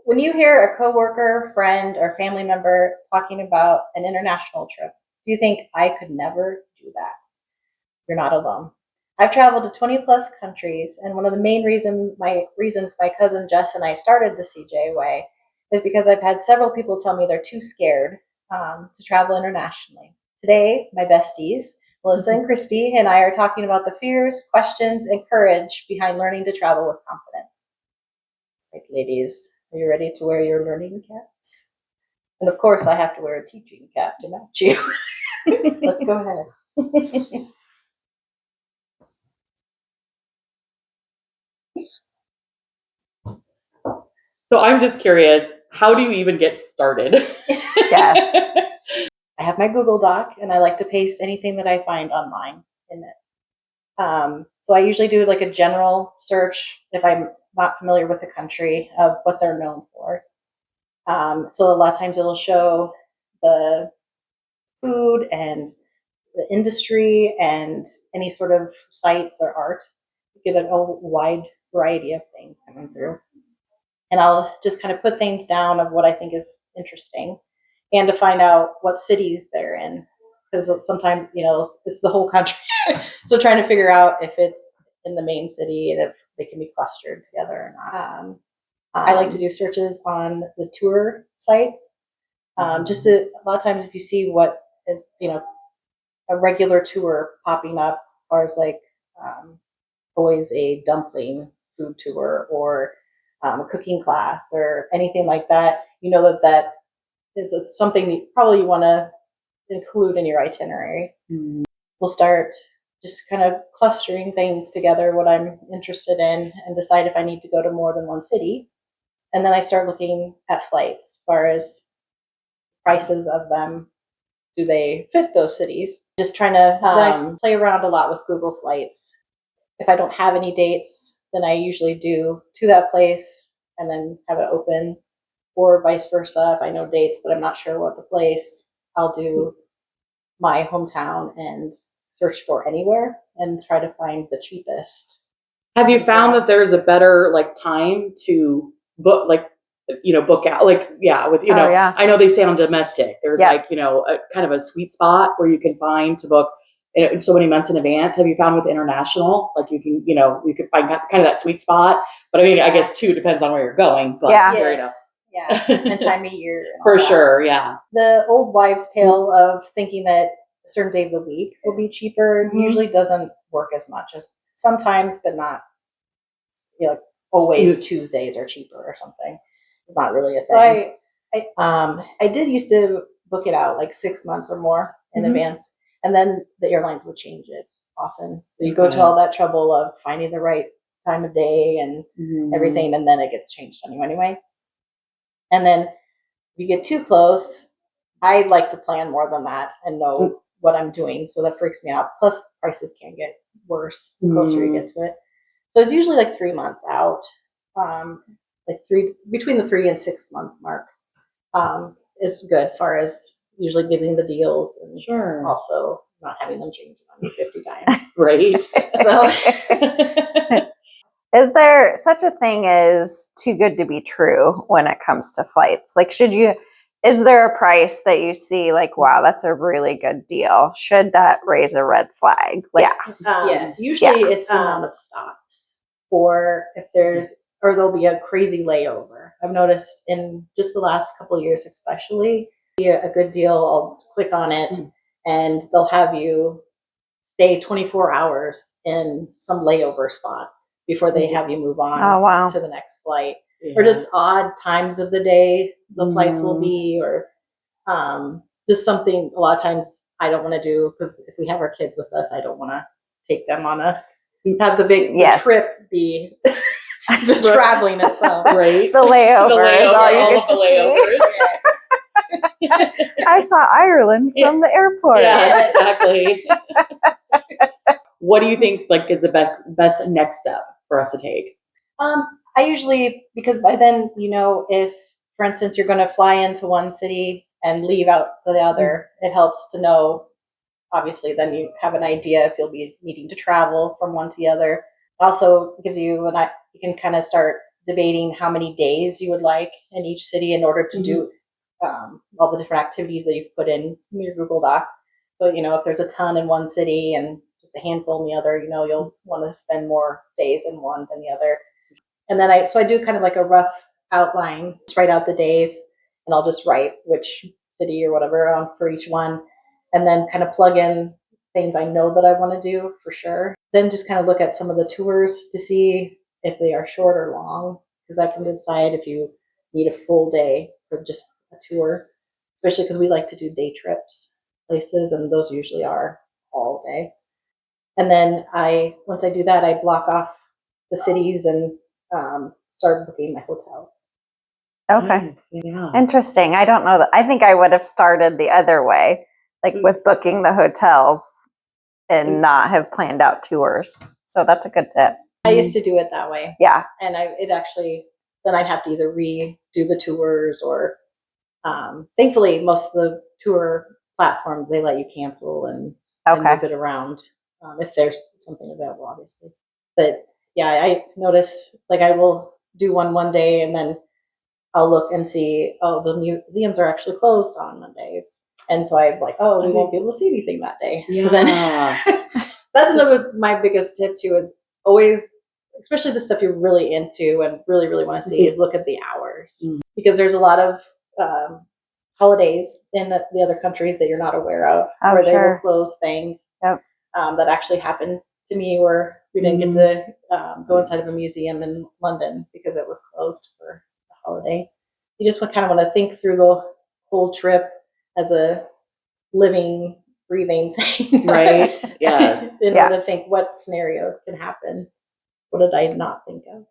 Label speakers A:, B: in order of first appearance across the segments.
A: When you hear a coworker, friend, or family member talking about an international trip, do you think I could never do that? You're not alone. I've traveled to 20 plus countries, and one of the main reasons my cousin Jess and I started the CJ Way is because I've had several people tell me they're too scared to travel internationally. Today, my besties, Melissa and Christy, and I are talking about the fears, questions, and courage behind learning to travel with confidence. Right, ladies, are you ready to wear your learning caps? And of course, I have to wear a teaching cap to match you. Let's go ahead.
B: So I'm just curious, how do you even get started?
C: Yes.
A: I have my Google Doc, and I like to paste anything that I find online in it. So I usually do like a general search if I'm not familiar with the country of what they're known for. So a lot of times it'll show the food and the industry and any sort of sites or art. You get a wide variety of things coming through. And I'll just kind of put things down of what I think is interesting and to find out what cities they're in. Because sometimes, it's the whole country. So trying to figure out if it's in the main city and if they can be clustered together or not. I like to do searches on the tour sites. A lot of times if you see what is, a regular tour popping up, or as like always a dumpling food tour or a cooking class or anything like that, that is something you probably want to include in your itinerary.
B: Mm.
A: We'll start just kind of clustering things together, what I'm interested in, and decide if I need to go to more than one city. And then I start looking at flights as far as prices of them. Do they fit those cities? Just trying to play around a lot with Google Flights. If I don't have any dates, then I usually do to that place and then have it open, or vice versa. If I know dates but I'm not sure what the place, I'll do my hometown and search for anywhere and try to find the cheapest.
B: Have you found that there's a better time to book, book out,
C: yeah.
B: I know they say on domestic, there's
C: Yeah.
B: a kind of a sweet spot where you can find to book so many months in advance. Have you found with international, you can, you could find kind of that sweet spot? But I mean, I guess too, depends on where you're going, but
C: Yeah.
B: fair enough.
A: Yeah, and time of year. And
B: For sure, yeah.
A: The old wives' tale of thinking that a certain day of the week will be cheaper usually doesn't work as much as sometimes, but not always. Tuesdays are cheaper or something. It's not really a thing. So I did used to book it out 6 months or more in advance, and then the airlines would change it often. So you go to all that trouble of finding the right time of day and everything, and then it gets changed anyway. And then if you get too close, I like to plan more than that and know what I'm doing. So that freaks me out. Plus, prices can get worse the closer you get to it. So it's usually 3 months out, between the 3 and 6 month mark is good as far as usually getting the deals and also not having them change on you 50 times.
B: Right.
A: So.
C: Is there such a thing as too good to be true when it comes to flights? Is there a price that you see wow, that's a really good deal? Should that raise a red flag?
A: Yes. Usually it's the amount of stops, or if there'll be a crazy layover. I've noticed in just the last couple of years, especially, a good deal, I'll click on it and they'll have you stay 24 hours in some layover spot before they have you move on to the next flight. Yeah. Or just odd times of the day the flights will be, or just something a lot of times I don't want to do, because if we have our kids with us, I don't want to take them on have the big trip be the traveling itself.
B: Right.
C: The layover is all you get to see. I saw Ireland from the airport.
B: Yeah, exactly. What do you think is the best next step for us to take?
A: I usually, because by then, if, for instance, you're going to fly into one city and leave out the other, it helps to know, obviously, then you have an idea if you'll be needing to travel from one to the other. Also gives you you can kind of start debating how many days you would like in each city in order to do all the different activities that you put in your Google Doc. So, if there's a ton in one city and just a handful in the other, you'll want to spend more days in one than the other. And then I do kind of like a rough outline, just write out the days, and I'll just write which city or whatever for each one, and then kind of plug in things I know that I want to do for sure. Then just kind of look at some of the tours to see if they are short or long, because I can decide if you need a full day for just a tour, especially because we like to do day trips places, and those usually are all day. And then once I do that, I block off the cities and start booking my hotels.
C: Okay.
B: Yeah.
C: Interesting. I don't know that. I think I would have started the other way, like with booking the hotels and not have planned out tours. So that's a good tip.
A: I used to do it that way.
C: Yeah.
A: And then I'd have to either redo the tours or, thankfully, most of the tour platforms, they let you cancel and move it around if there's something available, obviously. But yeah, I notice like I will do one day and then I'll look and see, the museums are actually closed on Mondays. And so I'm like, we won't be able to see anything that day.
B: Yeah.
A: So then that's another my biggest tip too, is always, especially the stuff you're really into and really, really want to see, is look at the hours. Because there's a lot of holidays in the other countries that you're not aware of, where they will close things.
C: Yep.
A: That actually happened to me, where we didn't get to go inside of a museum in London because it was closed for the holiday. You just kind of want to think through the whole trip as a living, breathing thing.
B: Right. Yes.
A: In order to think what scenarios can happen. What did I not think of?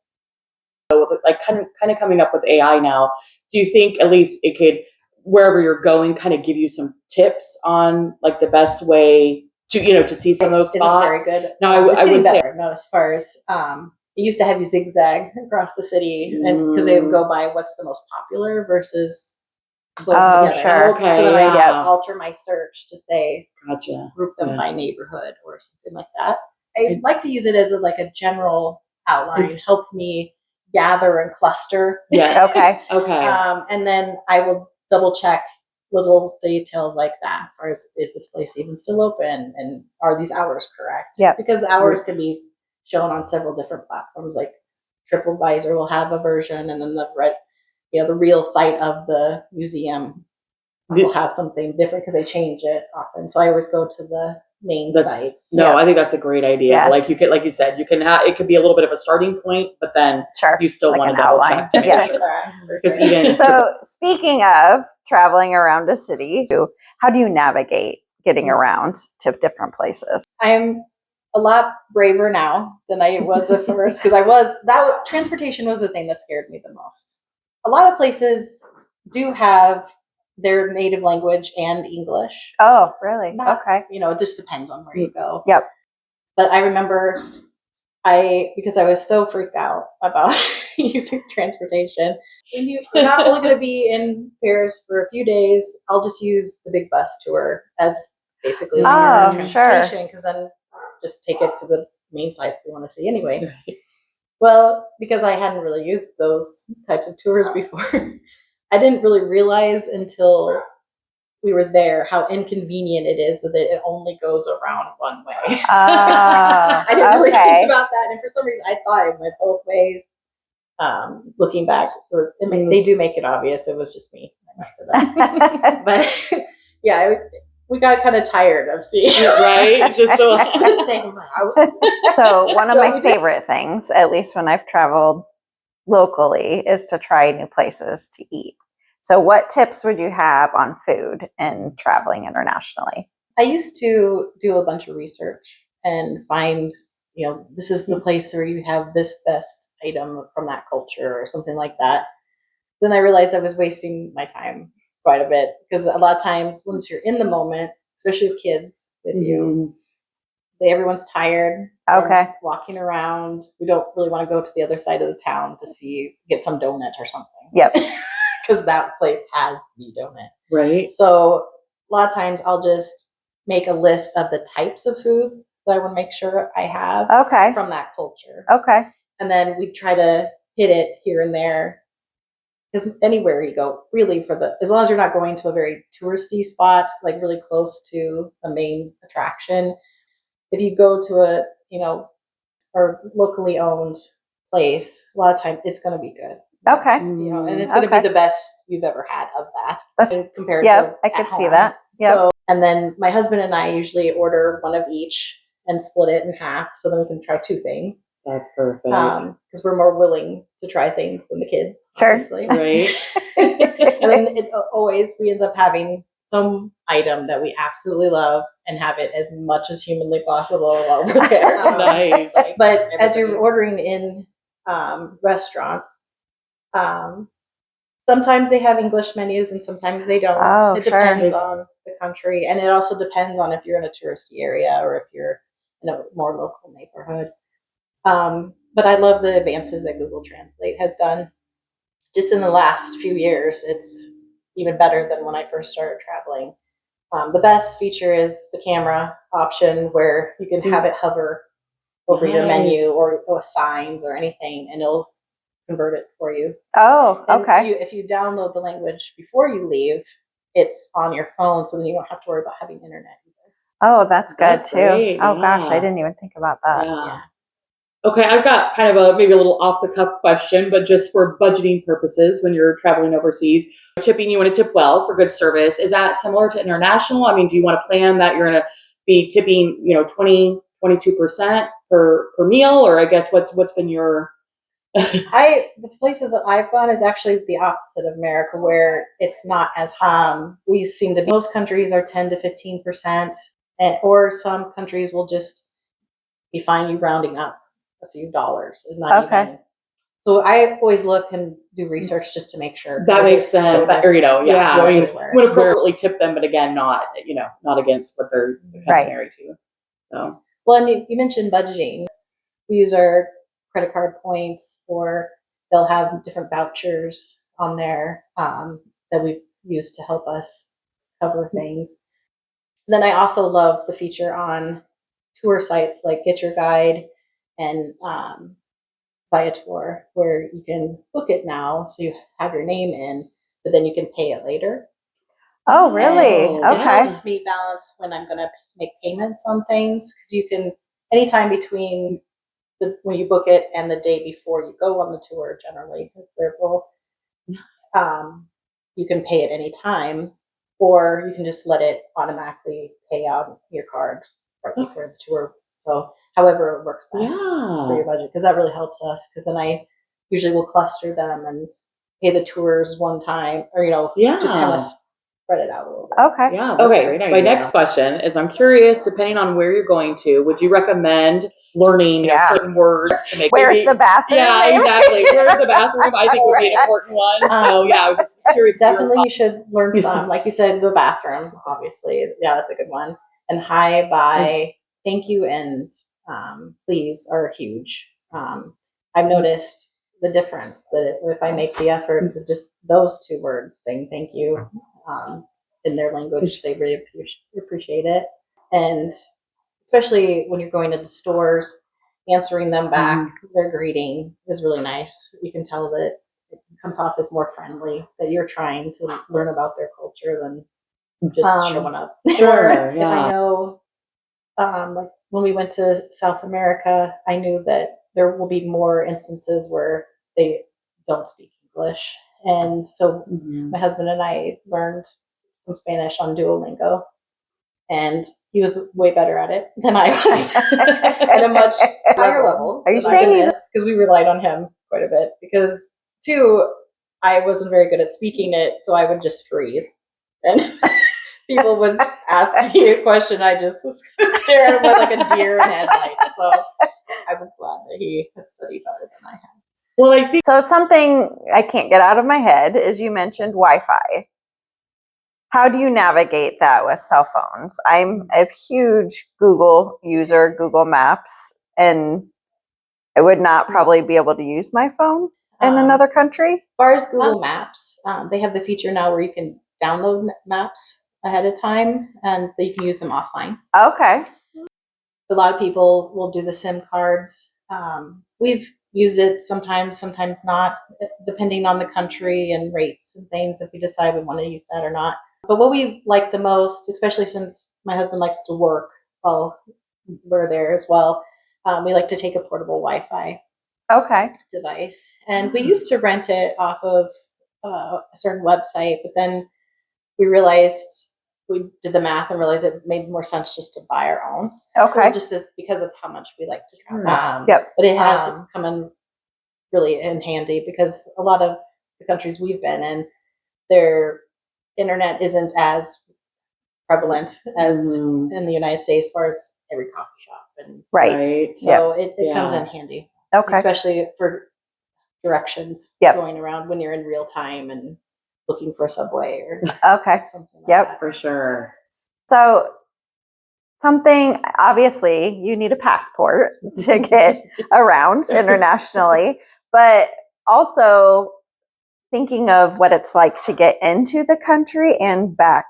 B: Like kind of coming up with AI now, do you think at least it could, wherever you're going, kind of give you some tips on like the best way to, to see some of those spots?
A: Isn't very good.
B: No, I would say
A: no, as far as it used to have you zigzag across the city, and because they would go by what's the most popular versus close together.
C: Sure.
B: Okay.
A: So then
B: I
A: alter my search to say,
B: gotcha.
A: Group them by neighborhood or something like that. I like to use it as a general outline, help me gather and cluster.
B: Yes.
C: Okay.
A: And then I will double check little details like that. Or is this place even still open? And are these hours correct?
C: Yeah.
A: Because hours can be shown on several different platforms. Like TripAdvisor will have a version, and then the real site of the museum will have something different because they change it often. So I always go to the main sites.
B: No, I think that's a great idea.
C: Yes.
B: Like you said, you can have, it could be a little bit of a starting point, but then you still want to double check to make sure. Because even
C: so, speaking of traveling around a city, how do you navigate getting around to different places?
A: I'm a lot braver now than I was at first, because transportation was the thing that scared me the most. A lot of places do have their native language and English.
C: Oh, really? Okay.
A: It just depends on where you go.
C: Yep.
A: But I remember because I was so freaked out about using transportation. When you're not only going to be in Paris for a few days, I'll just use the big bus tour as basically your transportation, because then just take it to the main sites we want to see anyway. Well, because I hadn't really used those types of tours before, I didn't really realize until we were there how inconvenient it is that it only goes around one way. I didn't really think about that, and for some reason I thought it went both ways. Looking back, they do make it obvious. It was just me. I messed it up. But yeah, we got kind of tired of seeing it.
B: Right? Just
A: the same route.
C: So one of my favorite things, at least when I've traveled locally, is to try new places to eat. So what tips would you have on food and traveling internationally?
A: I used to do a bunch of research and find, this is the place where you have this best item from that culture or something like that. Then I realized I was wasting my time quite a bit, because a lot of times once you're in the moment, especially with kids with you, everyone's tired.
C: Okay.
A: Walking around. We don't really want to go to the other side of the town to get some donut or something.
C: Yep.
A: Because that place has the donut.
B: Right.
A: So a lot of times I'll just make a list of the types of foods that I want to make sure I have from that culture.
C: Okay.
A: And then we try to hit it here and there. Because anywhere you go, really, as long as you're not going to a very touristy spot, like really close to the main attraction, if you go to a, or locally owned place, a lot of times it's going to be good.
C: Okay.
A: And it's going to be the best you've ever had of that. Compared
C: Yeah,
A: to
C: I could
A: at
C: see
A: home.
C: that. Yeah.
A: So, and then my husband and I usually order one of each and split it in half so then we can try 2 things.
B: That's perfect.
A: Because we're more willing to try things than the kids,
C: Sure.
A: obviously.
B: Right.
A: And then we end up having some item that we absolutely love and have it as much as humanly possible while we're there.
B: Nice.
A: But as you're ordering in restaurants, sometimes they have English menus and sometimes they don't.
C: Oh,
A: it
C: sure.
A: depends on the country, and it also depends on if you're in a touristy area or if you're in a more local neighborhood. But I love the advances that Google Translate has done. Just in the last few years, it's even better than when I first started traveling. The best feature is the camera option where you can have it hover over your menu or signs or anything, and it'll convert it for you.
C: Oh,
A: And
C: okay.
A: if you download the language before you leave, it's on your phone, so then you don't have to worry about having internet either.
C: Oh, that's good
B: That's
C: too.
B: great,
C: Oh gosh, I
B: yeah.
C: didn't even think about that.
B: Yeah. Okay, I've got kind of maybe a little off the cuff question, but just for budgeting purposes, when you're traveling overseas, tipping, you want to tip well for good service. Is that similar to international? I mean, do you want to plan that you're going to be tipping, 20, 22% per meal, or I guess what's been your
A: The places that I've gone is actually the opposite of America, where it's not as high. We seem to be, most countries are 10 to 15%, or some countries will just be fine you rounding up a few dollars. Not
C: Okay.
A: even. So I always look and do research just to make sure.
B: that makes sense? Or you would appropriately tip them, but again, not against what they're customary to. So
A: well, and you mentioned budgeting. We use our credit card points, or they'll have different vouchers on there that we've used to help us cover things. Then I also love the feature on tour sites like Get Your Guide and Buy a Tour, where you can book it now, so you have your name in, but then you can pay it later.
C: Oh, really?
A: And
C: Okay.
A: It helps me balance when I'm going to make payments on things, because you can, anytime between when you book it and the day before you go on the tour, generally, because they're both, you can pay at any time, or you can just let it automatically pay out your card right before the tour. So however it works best for your budget, because that really helps us, because then I usually will cluster them and pay the tours one time, or just kind of spread it out a little bit.
C: Okay.
B: Yeah. Okay. My next question is, I'm curious, depending on where you're going to, would you recommend learning certain words to make?
C: Where's the bathroom?
B: Yeah, exactly. Where's the bathroom? I think would be an important one. So yeah, I was just curious.
A: Definitely, you should learn some. Like you said, the bathroom, obviously. Yeah, that's a good one. And hi, bye, thank you, and please are huge. I've noticed the difference that if I make the effort to just those 2 words, saying thank you in their language, they really appreciate it. And especially when you're going to the stores, answering them back, their greeting is really nice. You can tell that it comes off as more friendly, that you're trying to learn about their culture than just showing up.
B: Sure.
A: If I know, like when we went to South America, I knew that there will be more instances where they don't speak English. And so my husband and I learned some Spanish on Duolingo, and he was way better at it than I was at a much higher level.
C: Are you saying he's
A: because we relied on him quite a bit, because 2, I wasn't very good at speaking it, so I would just freeze. And people would ask me a question, I just was stare at him like a deer in headlights. So I was glad that he had studied better than I had.
B: Well, I think
C: so. Something I can't get out of my head is you mentioned Wi-Fi. How do you navigate that with cell phones? I'm a huge Google user, Google Maps, and I would not probably be able to use my phone in another country.
A: As far as Google Maps, they have the feature now where you can download maps ahead of time, and you can use them offline.
C: Okay.
A: A lot of people will do the SIM cards. We've use it sometimes, sometimes not, depending on the country and rates and things, if we decide we want to use that or not. But what we like the most, especially since my husband likes to work while we're there as well, we like to take a portable Wi-Fi
C: Okay.
A: device. And we used to rent it off of a certain website, but then we realized, we did the math and realized it made more sense just to buy our own.
C: Okay.
A: Just as because of how much we like to travel.
C: Yep.
A: But it has come in really in handy because a lot of the countries we've been in, their internet isn't as prevalent as in the United States, as far as every coffee shop. And
C: Right.
A: so it comes in handy,
C: Okay.
A: especially for directions
C: Yep.
A: going around when you're in real time and looking for a subway or
C: Okay.
A: something like
C: Yep.
A: that.
B: For sure.
C: So something, obviously, you need a passport to get around internationally, but also thinking of what it's like to get into the country and back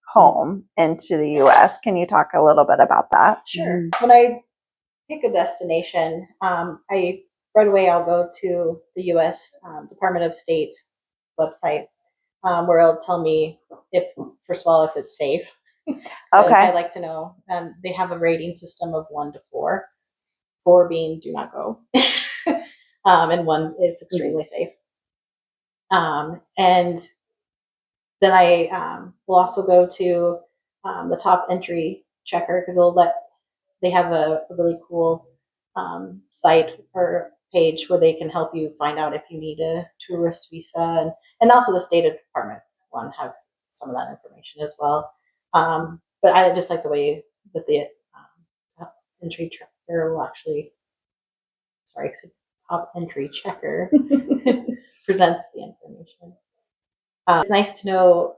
C: home into the US. Can you talk a little bit about that?
A: Sure. When I pick a destination, I right away I'll go to the U.S. Department of State website, where it'll tell me if, first of all, if it's safe. So
C: Okay.
A: I like to know. They have a rating system of 1 to 4. 4 being do not go, and 1 is extremely safe. And then I will also go to the top entry checker because they have a really cool site or page where they can help you find out if you need a tourist visa, and also the State Department's one has some of that information as well. But I just like the way that the entry checker will actually, top entry checker presents the information. It's nice to know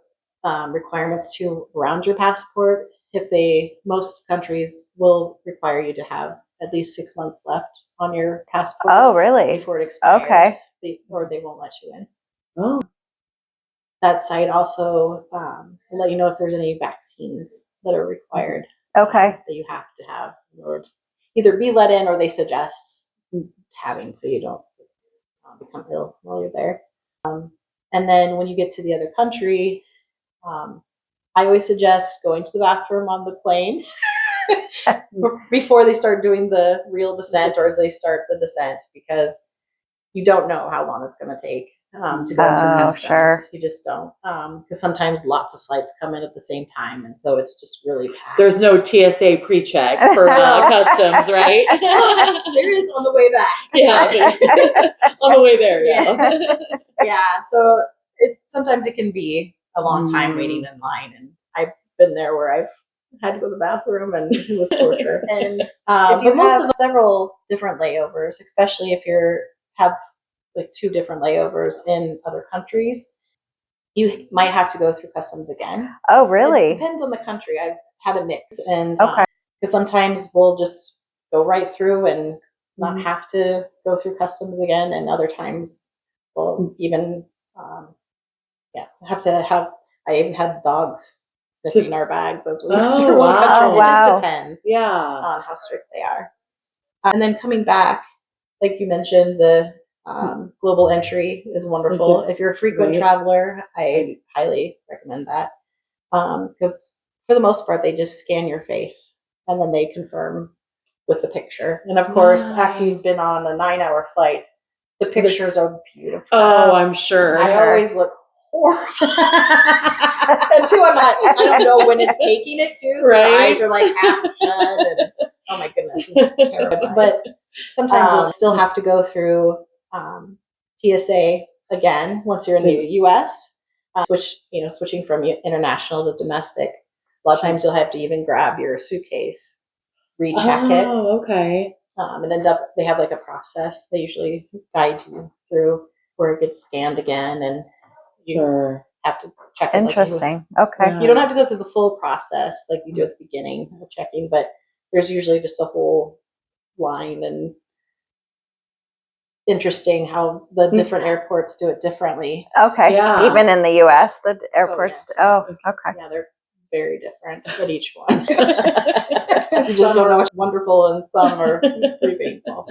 A: requirements too around your passport. Most countries will require you to have at least 6 months left on your passport.
C: Oh, really?
A: Before it expires.
C: Okay.
A: Or they won't let you in.
B: Oh.
A: That site also will let you know if there's any vaccines that are required.
C: Okay.
A: That you have to have in order to either be let in or they suggest having so you don't become ill while you're there. And then when you get to the other country, I always suggest going to the bathroom on the plane before they start doing the real descent or as they start the descent, because you don't know how long it's going to take to go through customs.
C: Sure.
A: You just don't, because sometimes lots of flights come in at the same time, and so it's just really packed.
B: There's no TSA pre-check for customs, right?
A: There is on the way back.
B: Yeah, on the way there. Yeah.
A: Yeah. So sometimes it can be a long time waiting in line, and I've been there where I've had to go to the bathroom, and it was torture. And if you have several different layovers, especially if have like 2 different layovers in other countries, you might have to go through customs again.
C: Oh, really?
A: It depends on the country. I've had a mix, and because sometimes we'll just go right through and not have to go through customs again, and other times we'll even have to have. I even had dogs sniffing our bags as we went through one country. It just depends, on how strict they are. And then coming back, like you mentioned, the global entry is wonderful. If you're a frequent traveler, I highly recommend that, because for the most part, they just scan your face and then they confirm with the picture. And of course, after you've been on a 9-hour flight, the pictures are beautiful.
B: Oh, I'm sure.
A: I always look horrible. And two, I don't know when it's taking it too, so the eyes are like half shut, and oh my goodness, this is terrible. But sometimes you'll still have to go through TSA again once you're in the U.S. Switching from international to domestic. A lot of times you'll have to even grab your suitcase, recheck it.
B: Oh, okay.
A: And they have like a process they usually guide you through where it gets scanned again, and you have to check it.
C: Interesting. Okay.
A: You don't have to go through the full process like you do at the beginning of checking, but there's usually just a whole line, and interesting how the different airports do it differently.
C: Okay. Yeah. Even in the US, the airports.
A: Oh,
C: yes. Okay.
A: Yeah, they're very different at each one. You just don't know what's wonderful, and some are pretty painful.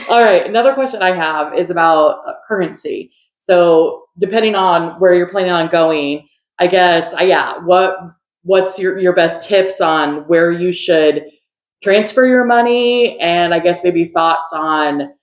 B: All right. Another question I have is about currency. So depending on where you're planning on going, I guess, yeah, what's your best tips on where you should transfer your money, and I guess maybe thoughts on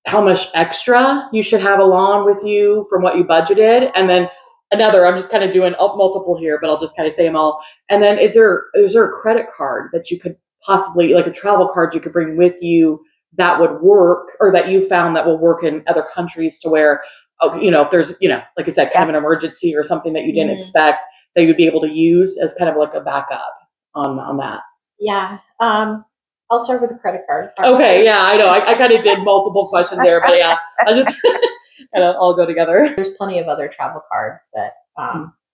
B: how much extra you should have along with you from what you budgeted. And then another, I'm just kind of doing multiple here, but I'll just kind of say them all. And then is there a credit card that you could possibly, like a travel card you could bring with you that would work, or that you found that will work in other countries, to where, if there's, like I said, kind of an emergency or something that you didn't expect, that you'd be able to use as kind of like a backup on that.
A: Yeah. I'll start with the credit card.
B: Okay, yeah, I know. I kind of did multiple questions there, but yeah, I just kind of all go together.
A: There's plenty of other travel cards that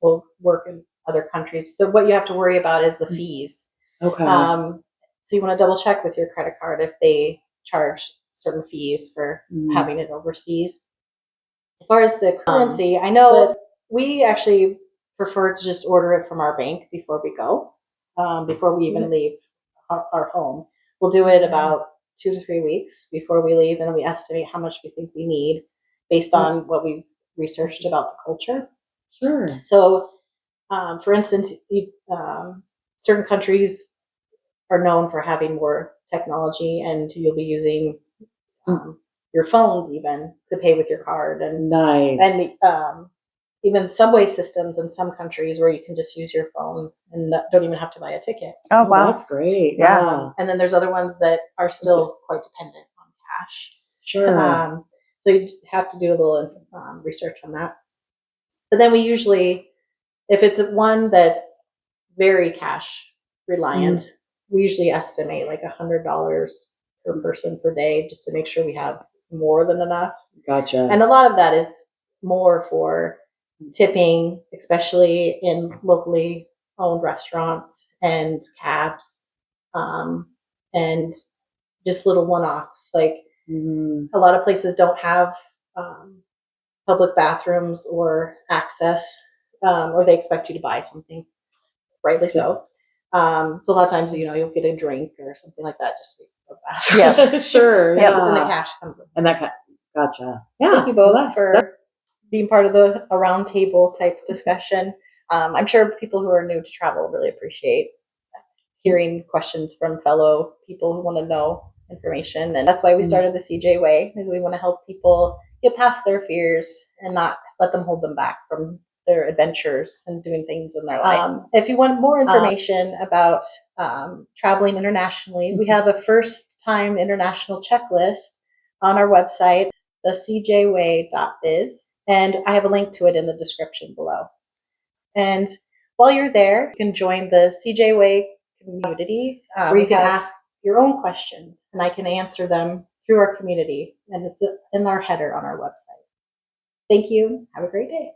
A: will work in other countries. But what you have to worry about is the fees.
B: Okay.
A: So you want to double check with your credit card if they charge certain fees for having it overseas. As far as the currency, I know that we actually prefer to just order it from our bank before we go, before we even leave our home. We'll do it about 2 to 3 weeks before we leave, and then we estimate how much we think we need based on what we've researched about the culture.
B: Sure.
A: So, for instance, certain countries are known for having more technology, and you'll be using your phones even to pay with your card, and
B: Nice.
A: and even subway systems in some countries where you can just use your phone and don't even have to buy a ticket.
C: Oh, wow.
B: That's great.
C: Yeah.
A: And then there's other ones that are still quite dependent on cash.
B: Sure.
A: So you have to do a little research on that. But then we usually, if it's one that's very cash reliant, we usually estimate like $100 per person per day, just to make sure we have more than enough.
B: Gotcha.
A: And a lot of that is more for tipping, especially in locally owned restaurants and cabs, and just little one-offs. Like a lot of places don't have public bathrooms or access, or they expect you to buy something, rightly so. So a lot of times, you'll get a drink or something like that just to go bathroom.
B: Yeah, sure. Yeah.
A: And the cash comes in.
B: And that gotcha. Yeah.
A: Thank you both for being part of a round table type discussion. I'm sure people who are new to travel really appreciate hearing questions from fellow people who want to know information. And that's why we started the CJ Way, is we want to help people get past their fears and not let them hold them back from their adventures and doing things in their life. If you want more information about traveling internationally, we have a first-time international checklist on our website, thecjway.biz, and I have a link to it in the description below. And while you're there, you can join the CJ Way community, where you can ask your own questions, and I can answer them through our community, and it's in our header on our website. Thank you. Have a great day.